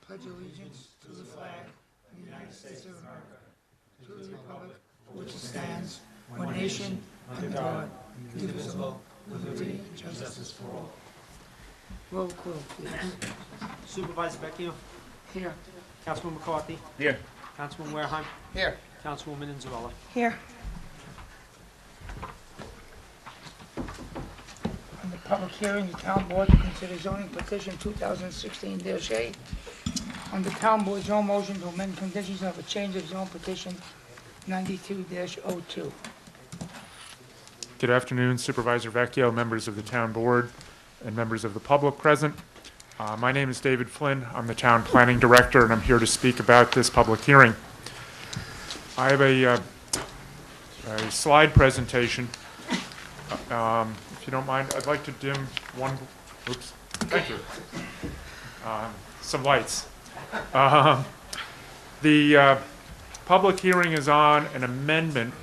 pledge allegiance to the flag of the United States of America, to the republic for which it stands, one nation, under God, indivisible, with liberty and justice for all. Roll call, please. Supervisor Vecchio, Here. Councilman McCarthy, Here. Councilman Wareheim, Here. Councilwoman Inzarella. Here. On the public hearing, the town board to consider zoning petition 2016-8. On the town board zone motion to amend conditions of a change of zone petition 92-02. Good afternoon, Supervisor Vecchio, members of the town board, and members of the public present. My name is David Flynn. I'm the town planning director, and I'm here to speak about this public hearing. I have a slide presentation. If you don't mind, I'd like to dim one. Oops. Thank you. Some lights. The public hearing is on an amendment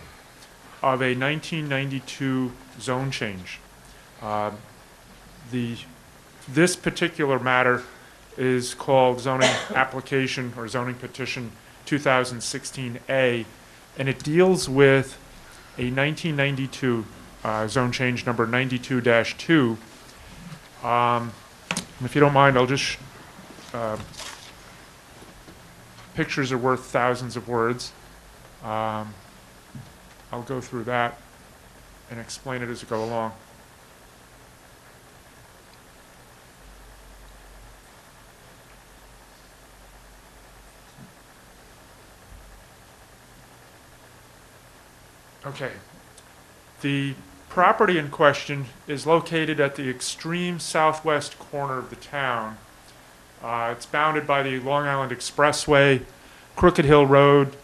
of a 1992 zone change. This particular matter is called zoning application or zoning petition 2016A, and it deals with a 1992 zone change number 92-2. If you don't mind, I'll just pictures are worth thousands of words. I'll go through that and explain it as I go along. Okay. The property in question is located at the extreme southwest corner of the town. It's bounded by the Long Island Expressway, Crooked Hill Road,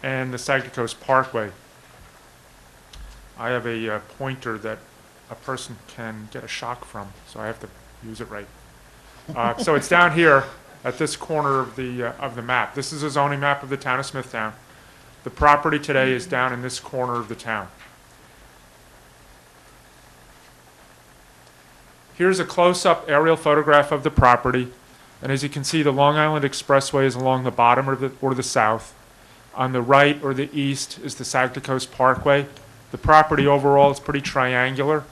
and the Saginaw Coast Parkway. I have a pointer that a person can get a shock from, so I have to use it right. So it's down here at this corner of the map. This is a zoning map of the town of Smithtown. The property today is down in this corner of the town. Here's a close-up aerial photograph of the property, and as you can see, the Long Island Expressway is along the bottom or the south. On the right or the east is the Saginaw Coast Parkway. The property overall is pretty triangular.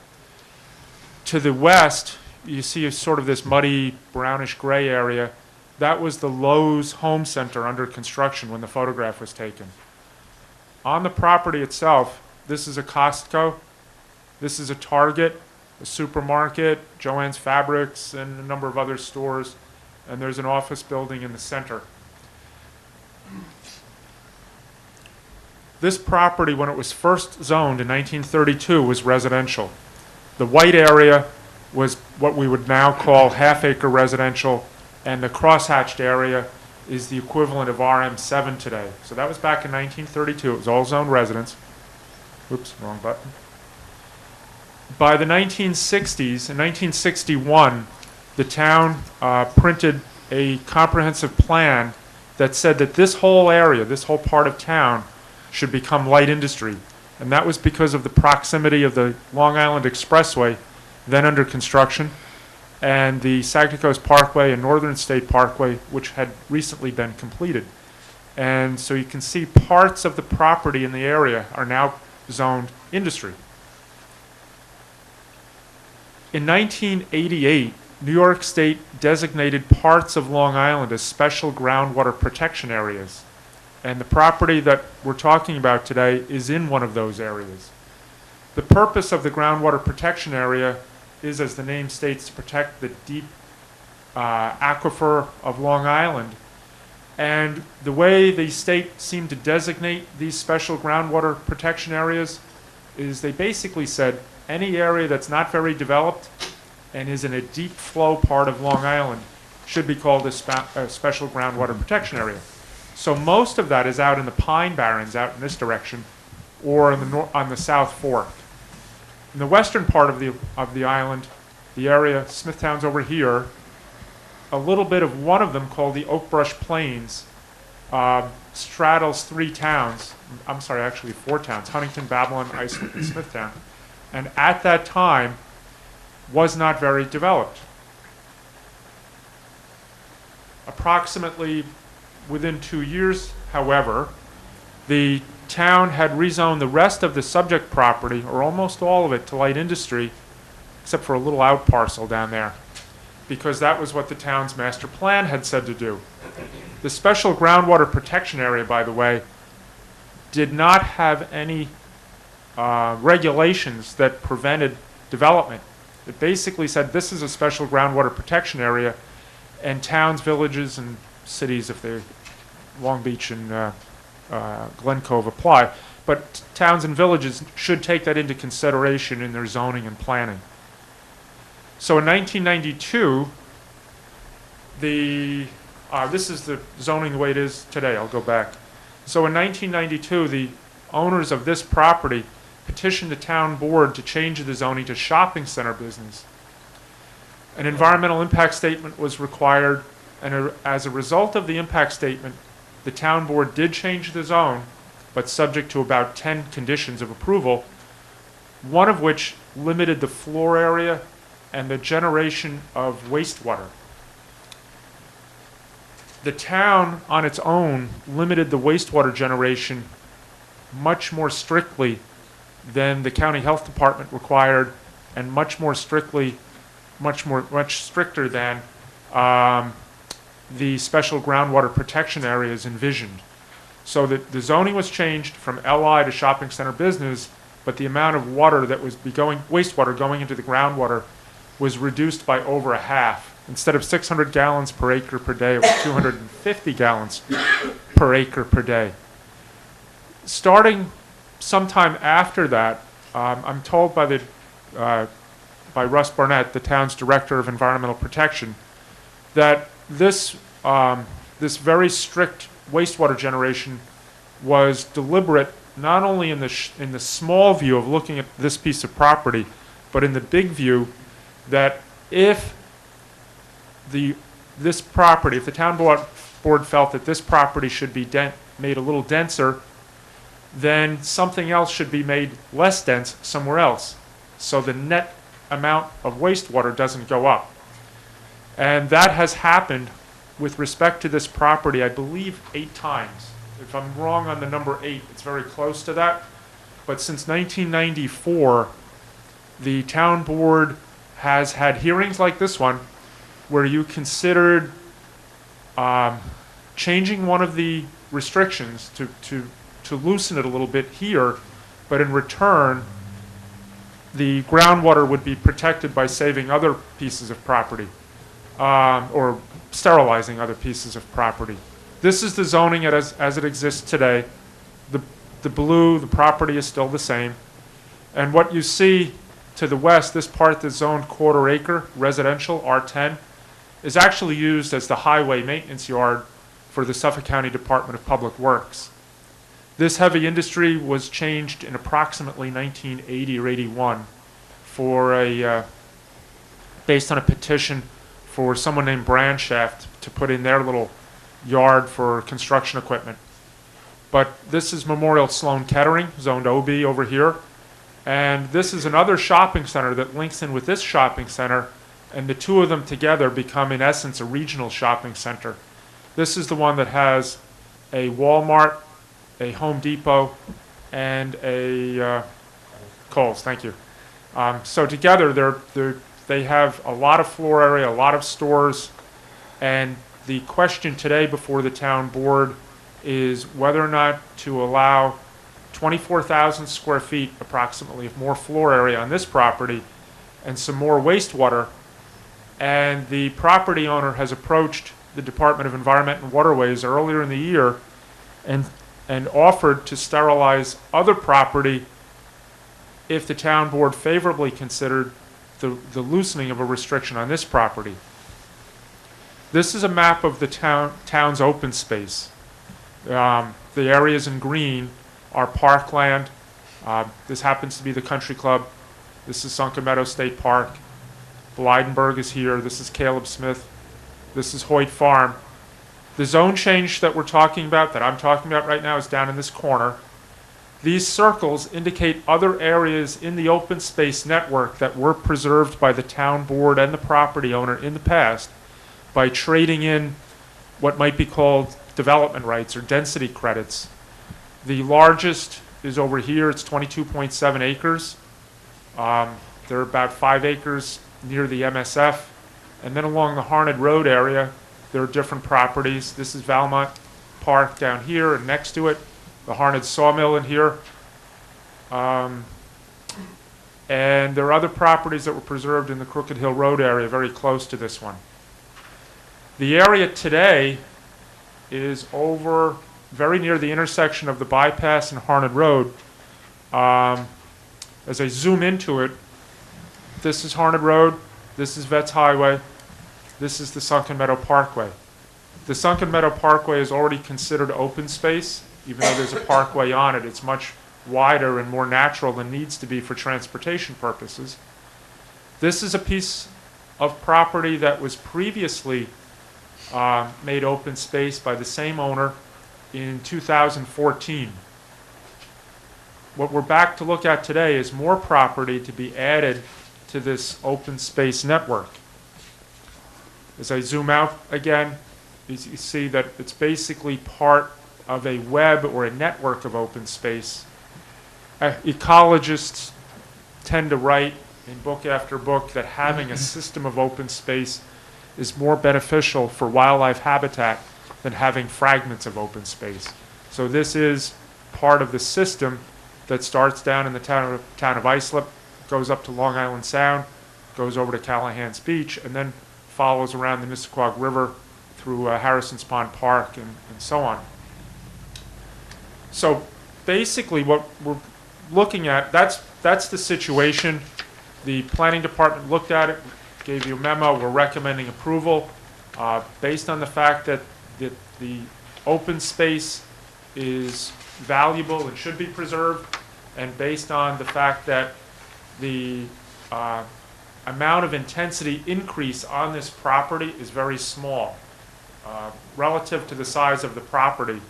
To the west, you see sort of this muddy brownish gray area. That was the Lowe's Home Center under construction when the photograph was taken. On the property itself, this is a Costco, this is a Target, a supermarket, Joann's Fabrics, and a number of other stores, and there's an office building in the center. This property, when it was first zoned in 1932, was residential. The white area was what we would now call half-acre residential, and the crosshatched area is the equivalent of RM7 today. So that was back in 1932. It was all zoned residence. Oops, wrong button. By the 1960s, in 1961, the town printed a comprehensive plan that said that this whole area, this whole part of town, should become light industry. And that was because of the proximity of the Long Island Expressway, then under construction, and the Saginaw Coast Parkway and Northern State Parkway, which had recently been completed. And so you can see parts of the property in the area are now zoned industry. In 1988, New York State designated parts of Long Island as special groundwater protection areas. And the property that we're talking about today is in one of those areas. The purpose of the groundwater protection area is, as the name states, to protect the deep aquifer of Long Island. And the way the state seemed to designate these special groundwater protection areas is they basically said any area that's not very developed and is in a deep flow part of Long Island should be called a special groundwater protection area. So most of that is out in the Pine Barrens, out in this direction, or on the South Fork. In the western part of the island, the area, Smithtown's over here, a little bit of one of them called the Oak Brush Plains straddles three towns. I'm sorry, actually four towns: Huntington, Babylon, Islip, and Smithtown. And at that time, was not very developed. Approximately within 2 years, however, the town had rezoned the rest of the subject property, or almost all of it, to light industry, except for a little out parcel down there, because that was what the town's master plan had said to do. The special groundwater protection area, by the way, did not have any regulations that prevented development. It basically said this is a special groundwater protection area, and towns, villages, and cities, if they Long Beach and Glen Cove apply, but towns and villages should take that into consideration in their zoning and planning. So in 1992, this is the zoning the way it is today. I'll go back. So in 1992, the owners of this property petitioned the town board to change the zoning to shopping center business. An environmental impact statement was required, and as a result of the impact statement, the town board did change the zone, but subject to about 10 conditions of approval, one of which limited the floor area and the generation of wastewater. The town, on its own, limited the wastewater generation much more strictly than the county health department required, and much stricter than the special groundwater protection areas envisioned. So that the zoning was changed from LI to shopping center business, but the amount of water that was wastewater going into the groundwater was reduced by over a half. Instead of 600 gallons per acre per day, it was 250 gallons per acre per day. Starting sometime after that, I'm told by Russ Barnett, the town's director of environmental protection, that this very strict wastewater generation was deliberate, not only in the small view of looking at this piece of property, but in the big view that if the town board felt that this property should be made a little denser, then something else should be made less dense somewhere else, so the net amount of wastewater doesn't go up. And that has happened with respect to this property, I believe, 8 times. If I'm wrong on the number 8, it's very close to that. But since 1994, the town board has had hearings like this one, where you considered changing one of the restrictions to loosen it a little bit here, but in return, the groundwater would be protected by saving other pieces of property, or sterilizing other pieces of property. This is the zoning as it exists today. The blue, the property is still the same. And what you see to the west, this part that's zoned quarter acre, residential, R10, is actually used as the highway maintenance yard for the Suffolk County Department of Public Works. This heavy industry was changed in approximately 1980 or 81 based on a petition for someone named Brandshaft to put in their little yard for construction equipment. But this is Memorial Sloan Kettering, zoned OB over here. And this is another shopping center that links in with this shopping center, and the two of them together become, in essence, a regional shopping center. This is the one that has a Walmart, a Home Depot, and a Kohl's. Thank you. So together, they have a lot of floor area, a lot of stores, and the question today before the town board is whether or not to allow 24,000 square feet approximately of more floor area on this property and some more wastewater. And the property owner has approached the Department of Environment and Waterways earlier in the year and offered to sterilize other property if the town board favorably considered the loosening of a restriction on this property. This is a map of the town's open space. The areas in green are parkland. This happens to be the country club. This is Sunken Meadow State Park. Blydenburg is here. This is Caleb Smith. This is Hoyt Farm. The zone change that we're talking about, that I'm talking about right now, is down in this corner. These circles indicate other areas in the open space network that were preserved by the town board and the property owner in the past by trading in what might be called development rights or density credits. The largest is over here. It's 22.7 acres. There are about 5 acres near the MSF. And then along the Harned Road area, there are different properties. This is Valmont Park down here, and next to it, the Harned Sawmill in here. And there are other properties that were preserved in the Crooked Hill Road area very close to this one. The area today is over very near the intersection of the bypass and Harned Road. As I zoom into it, this is Harned Road, this is Vets Highway, this is the Sunken Meadow Parkway. The Sunken Meadow Parkway is already considered open space, even though there's a parkway on it. It's much wider and more natural than needs to be for transportation purposes. This is a piece of property that was previously made open space by the same owner in 2014. What we're back to look at today is more property to be added to this open space network. As I zoom out again, you see that it's basically part of a web or a network of open space. Ecologists tend to write in book after book that having a system of open space is more beneficial for wildlife habitat than having fragments of open space. So this is part of the system that starts down in the town of Islip, goes up to Long Island Sound, goes over to Callahan's Beach, and then follows around the Nisququag River through Harrison's Pond Park and so on. So basically what we're looking at, that's the situation. The planning department looked at it, gave you a memo. We're recommending approval based on the fact that the open space is valuable and should be preserved, and based on the fact that the amount of intensity increase on this property is very small. Relative to the size of the property,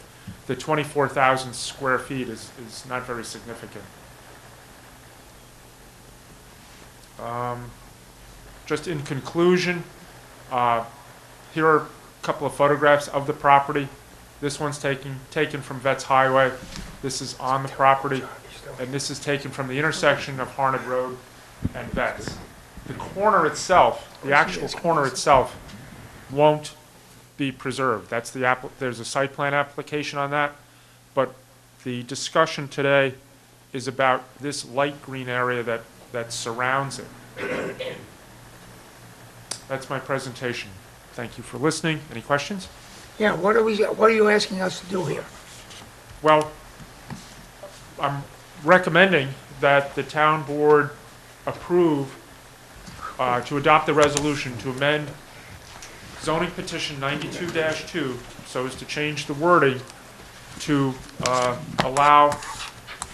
the 24,000 square feet is not very significant. Just in conclusion, here are a couple of photographs of the property. This one's taken from Vets Highway. This is on the property, and this is taken from the intersection of Harned Road and Vets. The corner itself, the actual corner itself, won't be preserved. That's there's a site plan application on that, but the discussion today is about this light green area that surrounds it. That's my presentation. Thank you for listening. Any questions? Yeah, what are you asking us to do here? Well, I'm recommending that the town board approve to adopt the resolution to amend zoning petition 92-2 so as to change the wording to allow a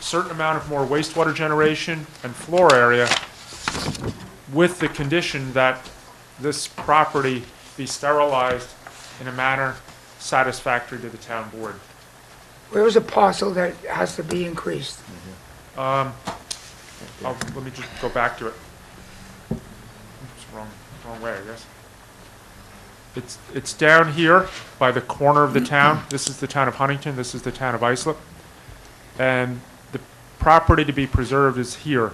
certain amount of more wastewater generation and floor area, with the condition that this property be sterilized in a manner satisfactory to the town board. Where is a parcel that has to be increased? Let me just go back to it. It's wrong way, I guess. It's down here by the corner of the town. This is the town of Huntington. This is the town of Islip. And the property to be preserved is here.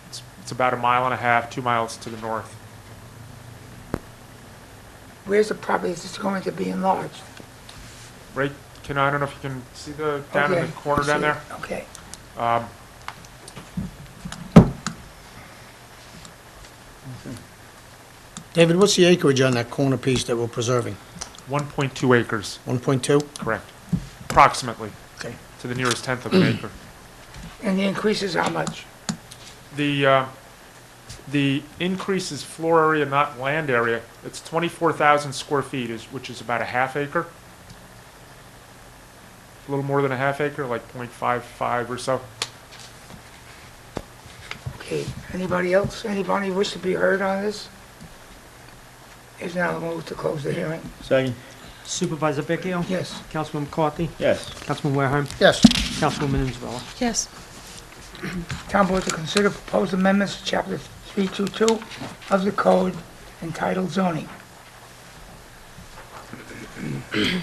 It's about 1.5 miles, 2 miles to the north. Where's the property that's going to be enlarged? Right, I don't know if you can see down in Okay, the corner I down see there? it. Okay. David, what's the acreage on that corner piece that we're preserving? 1.2 acres, 1.2? correct. Approximately, Okay. to the nearest tenth of an acre. And the increase is how much? The increase is floor area, not land area. It's 24,000 square feet, which is about a half acre. A little more than a half acre, like 0.55 or so. Okay, anybody else? Anybody wish to be heard on this? Is now move to close the hearing. Second. Supervisor Vecchio? Yes. Councilman McCarthy? Yes. Councilman Wareham? Yes. Councilwoman Isabella? Yes. Town board to consider proposed amendments to chapter 322 of the code entitled zoning. For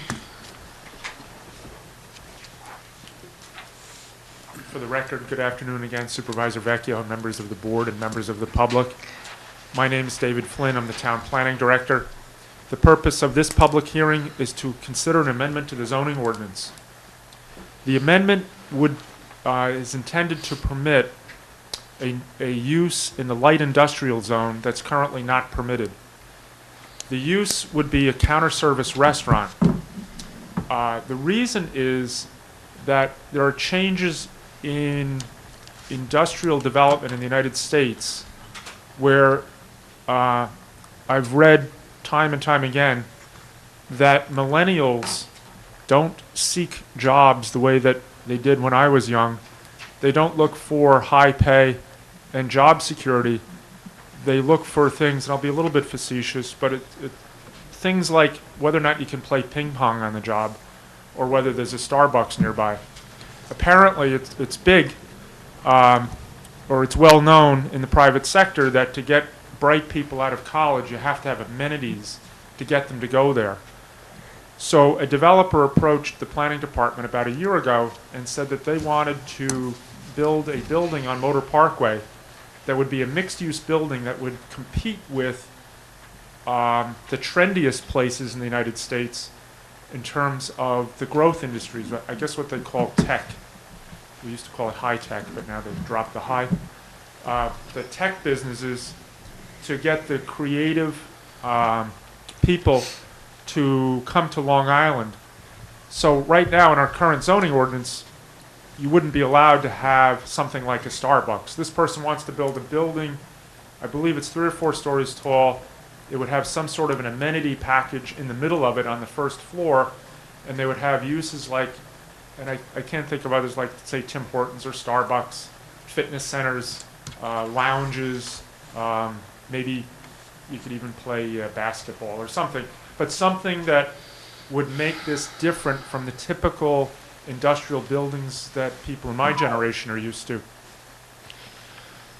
the record, good afternoon again, Supervisor Vecchio, members of the board, and members of the public. My name is David Flynn. I'm the Town Planning Director. The purpose of this public hearing is to consider an amendment to the zoning ordinance. The amendment is intended to permit a use in the light industrial zone that's currently not permitted. The use would be a counter-service restaurant. The reason is that there are changes in industrial development in the United States where I've read time and time again that millennials don't seek jobs the way that they did when I was young. They don't look for high pay and job security. They look for things, and I'll be a little bit facetious, but things like whether or not you can play ping pong on the job or whether there's a Starbucks nearby. Apparently, it's big, or it's well known in the private sector that to get bright people out of college, you have to have amenities to get them to go there. So a developer approached the planning department about a year ago and said that they wanted to build a building on Motor Parkway that would be a mixed-use building that would compete with the trendiest places in the United States in terms of the growth industries, I guess what they call tech. We used to call it high tech, but now they've dropped the high. The tech businesses, to get the creative people to come to Long Island. So right now in our current zoning ordinance, you wouldn't be allowed to have something like a Starbucks. This person wants to build a building, I believe it's 3 or 4 stories tall. It would have some sort of an amenity package in the middle of it on the first floor, and they would have uses like, and I can't think of others like, say, Tim Hortons or Starbucks, fitness centers, lounges, maybe you could even play basketball or something, but something that would make this different from the typical industrial buildings that people in my generation are used to.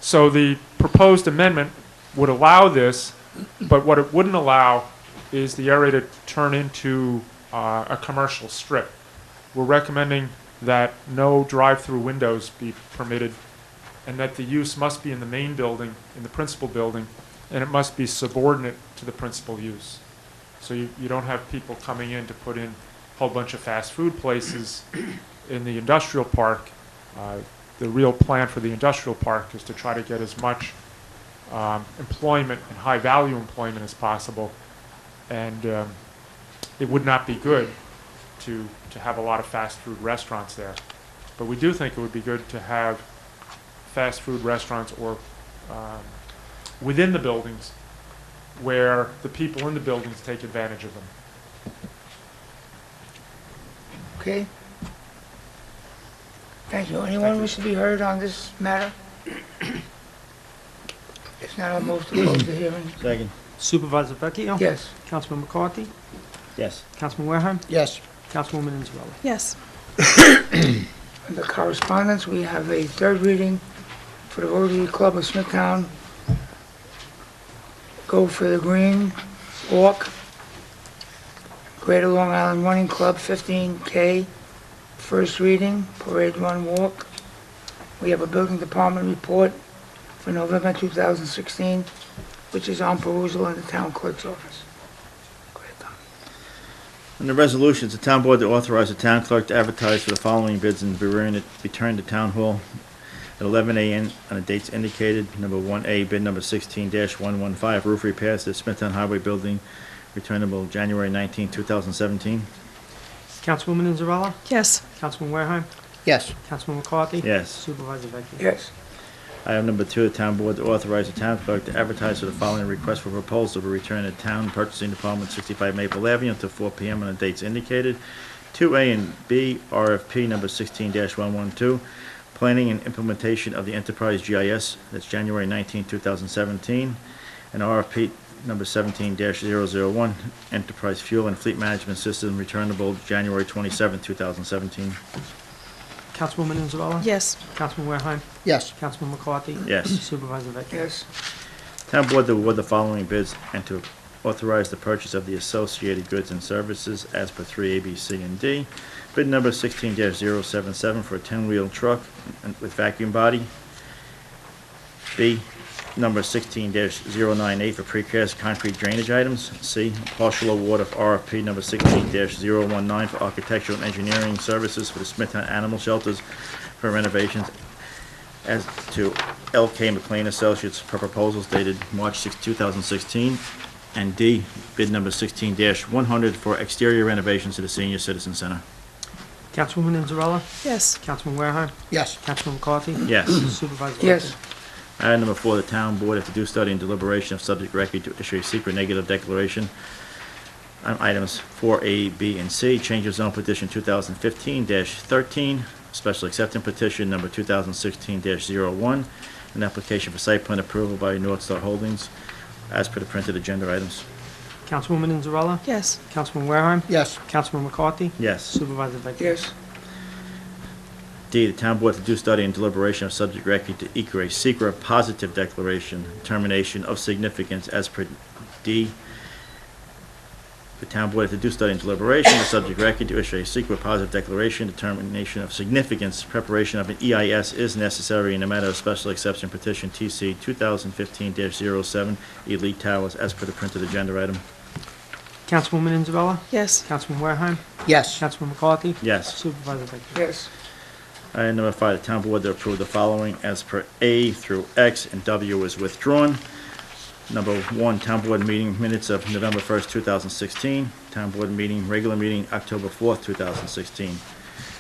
So the proposed amendment would allow this, but what it wouldn't allow is the area to turn into a commercial strip. We're recommending that no drive-through windows be permitted and that the use must be in the main building, in the principal building, and it must be subordinate to the principal use. So you don't have people coming in to put in a whole bunch of fast food places in the industrial park. The real plan for the industrial park is to try to get as much employment and high-value employment as possible, and it would not be good to have a lot of fast food restaurants there. But we do think it would be good to have fast food restaurants or within the buildings where the people in the buildings take advantage of them. Okay? Thank you. Anyone wish to be heard on this matter? If not, I'll move to close the hearing. Second. Supervisor Vecchio? Yes. Councilman McCarthy? Yes. Councilman Wareham? Yes. Councilwoman Israeli? Yes. Under correspondence, we have a third reading for the Rotary Club of Smithtown. Go for the Green Walk. Greater Long Island Running Club, 15K. First reading, Parade Run Walk. We have a building department report for November 2016, which is on perusal in the town clerk's office. Go ahead, Tom. Under resolutions, the town board to authorize the town clerk to advertise for the following bids and be returned to town hall at 11 a.m. on the dates indicated. Number 1A, bid number 16-115, roof repairs to the Smithtown Highway Building, returnable January 19, 2017. Councilwoman Israeli? Yes. Councilman Wareham? Yes. Councilman McCarthy? Yes. Supervisor Vecchio? Yes. Item number 2, the town board to authorize the town clerk to advertise for the following request for proposal to return to town purchasing department 65 Maple Avenue until 4 p.m. on the dates indicated. 2A and B, RFP number 16-112, planning and implementation of the enterprise GIS, that's January 19, 2017, and RFP number 17-001, enterprise fuel and fleet management system, returnable January 27, 2017. Councilwoman Israeli? Yes. Councilman Wareham? Yes. Councilman McCarthy? Yes. Supervisor Vecchio? Yes. Town board to award the following bids and to authorize the purchase of the associated goods and services as per 3A, B, C, and D. Bid number 16-077 for a 10-wheel truck with vacuum body. B, number 16-098 for precast concrete drainage items. C, partial award of RFP number 16-019 for architectural and engineering services for the Smithtown Animal Shelters for renovations as to L.K. McLean Associates per proposals dated March 6, 2016. And D, bid number 16-100 for exterior renovations to the Senior Citizen Center. Councilwoman Inzarella, Yes. Councilman Wareham, Yes. Councilman McCarthy, Yes. Supervisor Vector. Yes. Item number 4, the town board, after due study and deliberation of subject record, to issue a secret negative declaration on items 4A, B, and C. Change of zone petition 2015-13, special acceptance petition number 2016-01, an application for site plan approval by North Star Holdings, as per the printed agenda items. Councilwoman Inzarella, Yes. Councilman Wareham, Yes. Councilman McCarthy, Yes. Supervisor Vector. Yes. D, the town board to do study and deliberation of subject record to issue a secret positive declaration, termination of significance as per D. The town board to do study and deliberation of subject record to issue a secret positive declaration, determination of significance, preparation of an EIS is necessary in the matter of special exception petition TC 2015-07, Elite Towers, as per the printed agenda item. Councilwoman Inzarella, Yes. Councilman Wareham, Yes. Councilman McCarthy, Yes. Supervisor Vector. Yes. Item number 5, the town board to approve the following as per A through X, and W is withdrawn. Number 1, town board meeting minutes of November 1st, 2016. Town board meeting, regular meeting, October 4th, 2016.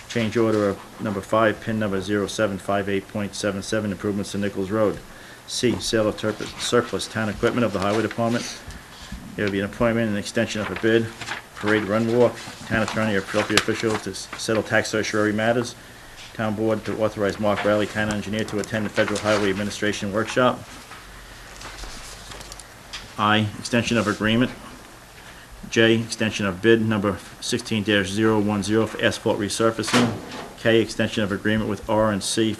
Change order of number 5, pin number 0758.77, improvements to Nichols Road. C, sale of surplus town equipment of the highway department. There will be an appointment and extension of a bid, parade run walk, town attorney or appropriate official to settle tax certiorari matters. Town board to authorize Mark Riley, town engineer, to attend the Federal Highway Administration Workshop. I, extension of agreement. J, extension of bid number 16-010 for asphalt resurfacing. K, extension of agreement with R&C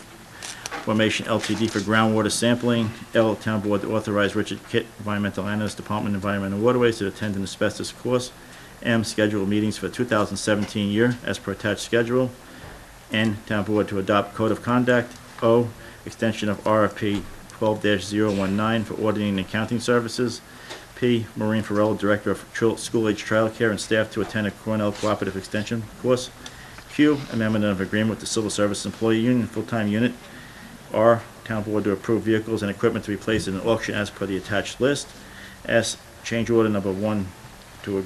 Formation LTD for groundwater sampling. L, town board to authorize Richard Kitt, environmental analyst, Department of Environment and Waterways, to attend an asbestos course. M, schedule meetings for 2017 year as per attached schedule. N, town board to adopt code of conduct. O, extension of RFP 12-019 for auditing and accounting services. P, Maureen Farrell, Director of School-Age Childcare, and staff to attend a Cornell Cooperative Extension course. Q, amendment of agreement with the Civil Service Employee Union, full-time unit. R, town board to approve vehicles and equipment to be placed in an auction as per the attached list. S, change order number 1 to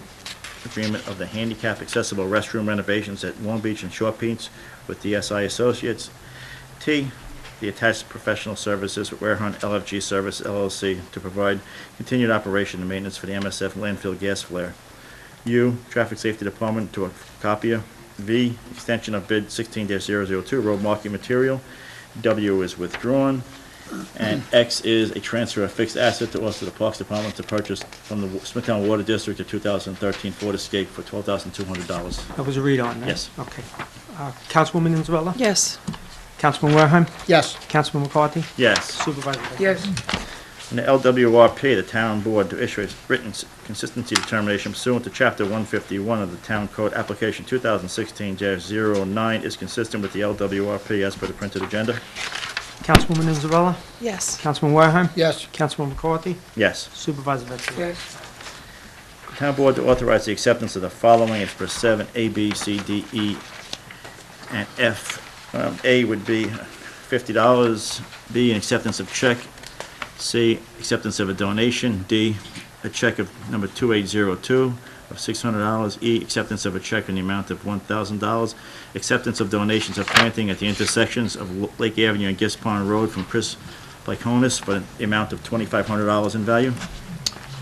agreement of the handicap accessible restroom renovations at Long Beach and Short Beach with DSI Associates. T, the attached professional services with Wareham LFG Service LLC to provide continued operation and maintenance for the MSF landfill gas flare. U, Traffic Safety Department to a copier. V, extension of bid 16-002, road marking material. W is withdrawn. And X is a transfer of fixed asset to also the Parks Department to purchase from the Smithtown Water District a 2013 Ford Escape for $12,200. That was a read on, right? Yes. Okay. Councilwoman Inzarella, Yes. Councilman Wareham, Yes. Councilman McCarthy, Yes. Supervisor Vector. Yes. And the LWRP, the town board to issue a written consistency determination pursuant to Chapter 151 of the Town Code, application 2016-09 is consistent with the LWRP as per the printed agenda. Councilwoman Inzarella, Yes. Councilman Wareham, Yes. Councilman McCarthy, Yes. Supervisor Vector. Yes. Town board to authorize the acceptance of the following as per 7, A, B, C, D, E, and F. A would be $50. B, an acceptance of check. C, acceptance of a donation. D, a check of number 2802 of $600. E, acceptance of a check in the amount of $1,000. Acceptance of donations of planting at the intersections of Lake Avenue and Gist Pond Road from Chris Placonis for the amount of $2,500 in value.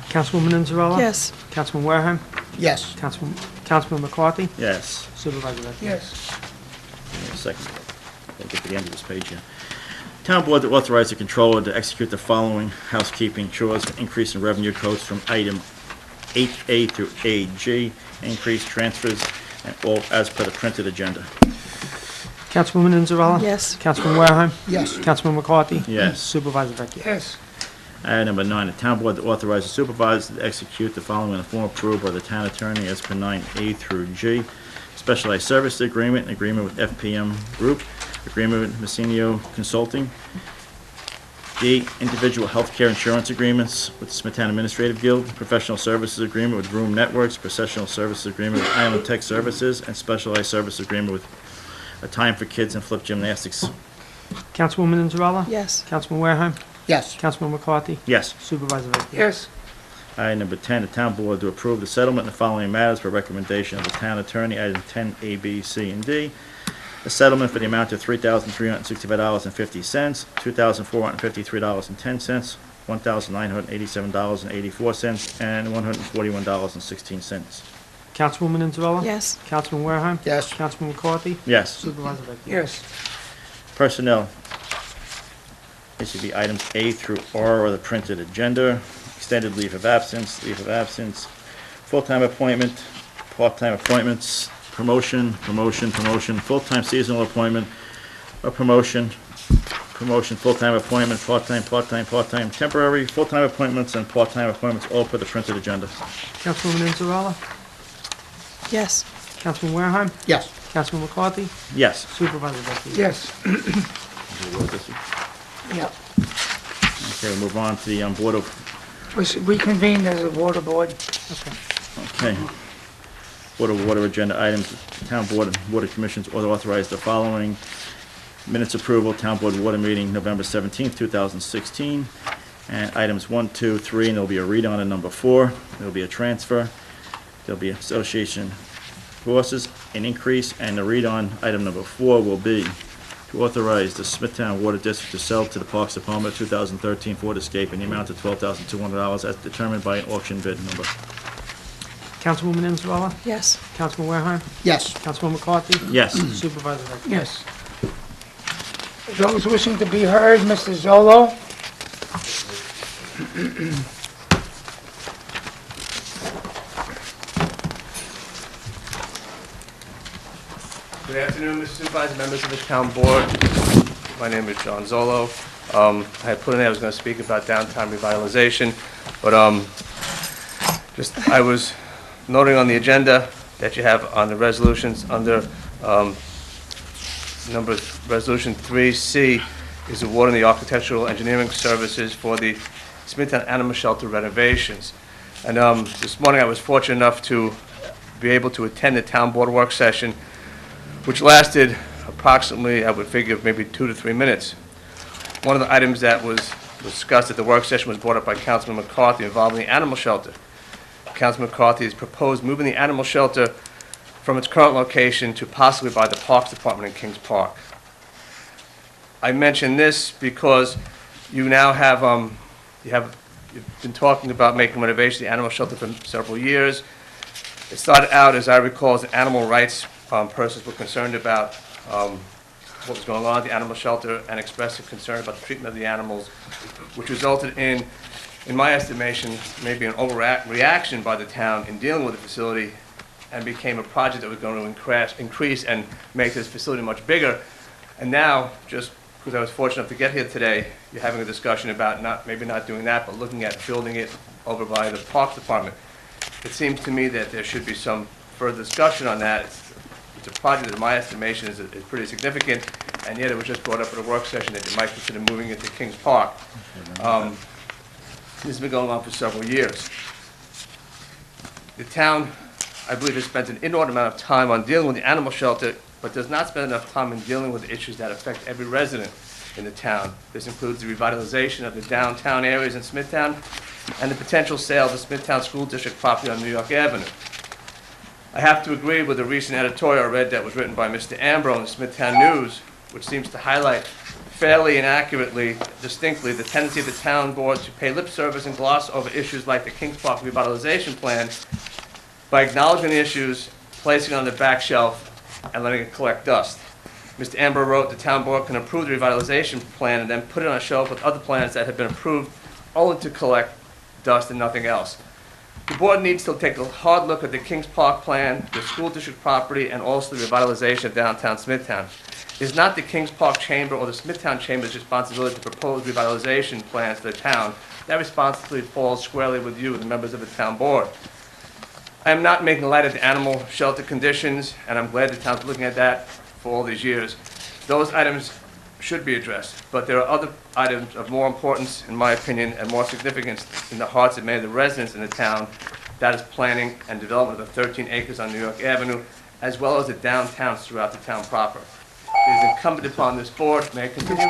Councilwoman Inzarella, Yes. Councilman Wareham, Yes. Councilman McCarthy, Yes. Supervisor Vector. Yes. Give me a second. I'll get to the end of this page here. Town board to authorize the controller to execute the following housekeeping chores for increase in revenue codes from item 8A through AG, increased transfers, and all as per the printed agenda. Councilwoman Inzarella, Yes. Councilman Wareham, Yes. Councilman McCarthy, Yes. Supervisor Vector. Yes. Item number 9, the town board to authorize the supervisor to execute the following in the form approved by the town attorney as per 9A through G. Specialized service agreement, agreement with FPM Group, agreement with Messinio Consulting. D, individual healthcare insurance agreements with the Smithtown Administrative Guild, professional services agreement with Room Networks, professional services agreement with Island Tech Services, and specialized service agreement with A Time for Kids and Flip Gymnastics. Councilwoman Inzarella? Yes. Councilman Wareham? Yes. Councilman McCarthy? Yes. Supervisor Vecchia? Yes. Item number 10, the town board to approve the settlement in the following matters per recommendation of the town attorney, item 10A, B, C, and D. A settlement for the amount of $3,365.50, $2,453.10, $1,987.84, and $141.16. Councilwoman Inzarella? Yes. Councilman Wareham? Yes. Councilman McCarthy? Yes. Supervisor Vecchia? Yes. Personnel. It should be items A through R of the printed agenda. Extended leave of absence, full-time appointment, part-time appointments, promotion, full-time seasonal appointment, or promotion, full-time appointment, part-time, temporary, full-time appointments, and part-time appointments, all per the printed agenda. Councilwoman Inzarella? Yes. Councilman Wareham? Yes. Councilman McCarthy? Yes. Supervisor Vecchia? Yes. Yep. Okay, we'll move on to the Board of, We reconvene as a water board. okay. Board of Water agenda items, Town Board and Water Commissions authorize the following. Minutes approval, Town Board Water Meeting, November 17th, 2016. And items 1, 2, 3, and there'll be a read on number 4. There'll be a transfer. There'll be association costs, an increase, and the read on item number 4 will be to authorize the Smithtown Water District to sell to the Parks Department 2013 Ford Escape in the amount of $12,200 as determined by an auction bid number. Councilwoman Inzarella? Yes. Councilman Wareham? Yes. Councilman McCarthy? Yes. Supervisor Vecchia? Yes. Those wishing to be heard, Mr. Zolo? Good afternoon, Mr. Supervisor, members of the town board. My name is John Zolo. I had put in there I was going to speak about downtown revitalization, but I was noting on the agenda that you have on the resolutions under Resolution 3C is awarding the architectural engineering services for the Smithtown Animal Shelter renovations. And this morning I was fortunate enough to be able to attend the town board work session, which lasted approximately, I would figure, maybe 2 to 3 minutes. One of the items that was discussed at the work session was brought up by Councilman McCarthy involving the animal shelter. Councilman McCarthy has proposed moving the animal shelter from its current location to possibly by the Parks Department in Kings Park. I mention this because you now have, you've been talking about making renovation of the animal shelter for several years. It started out, as I recall, as animal rights persons were concerned about what was going on at the animal shelter and expressed a concern about the treatment of the animals, which resulted in my estimation, maybe an overreaction by the town in dealing with the facility, and became a project that was going to increase and make this facility much bigger. And now, just because I was fortunate enough to get here today, you're having a discussion about maybe not doing that, but looking at building it over by the Parks Department. It seems to me that there should be some further discussion on that. It's a project that, in my estimation, is pretty significant, and yet it was just brought up at a work session that you might consider moving it to Kings Park. This has been going on for several years. The town, I believe, has spent an inordinate amount of time on dealing with the animal shelter, but does not spend enough time in dealing with the issues that affect every resident in the town. This includes the revitalization of the downtown areas in Smithtown and the potential sale of the Smithtown School District property on New York Avenue. I have to agree with a recent editorial I read that was written by Mr. Ambrose in the Smithtown News, which seems to highlight fairly and accurately, distinctly, the tendency of the town board to pay lip service and gloss over issues like the Kings Park revitalization plan by acknowledging the issues, placing it on the back shelf, and letting it collect dust. Mr. Amber wrote the town board can approve the revitalization plan and then put it on a shelf with other plans that have been approved only to collect dust and nothing else. The board needs to take a hard look at the Kings Park plan, the school district property, and also the revitalization of downtown Smithtown. It is not the Kings Park Chamber or the Smithtown Chamber's responsibility to propose revitalization plans to the town. That responsibility falls squarely with you, the members of the town board. I am not making light of the animal shelter conditions, and I'm glad the town's looking at that for all these years. Those items should be addressed, but there are other items of more importance, in my opinion, and more significance in the hearts of many of the residents in the town. That is planning and development of the 13 acres on New York Avenue, as well as the downtowns throughout the town proper. It is incumbent upon this board, may I continue?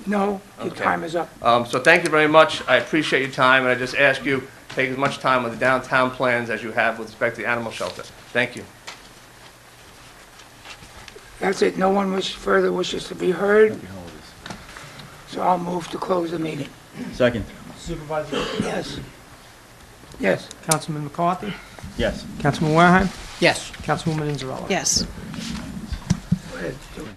No, your Okay. time is up. So thank you very much. I appreciate your time, and I just ask you, take as much time on the downtown plans as you have with respect to the animal shelter. Thank you. That's it. No one further wishes to be heard, so I'll move to close the meeting. Second. Supervisor, Yes. Yes. Councilman McCarthy, Yes. Councilman Warehime, Yes. Councilwoman Inzarella. Yes. Go ahead, Stuart.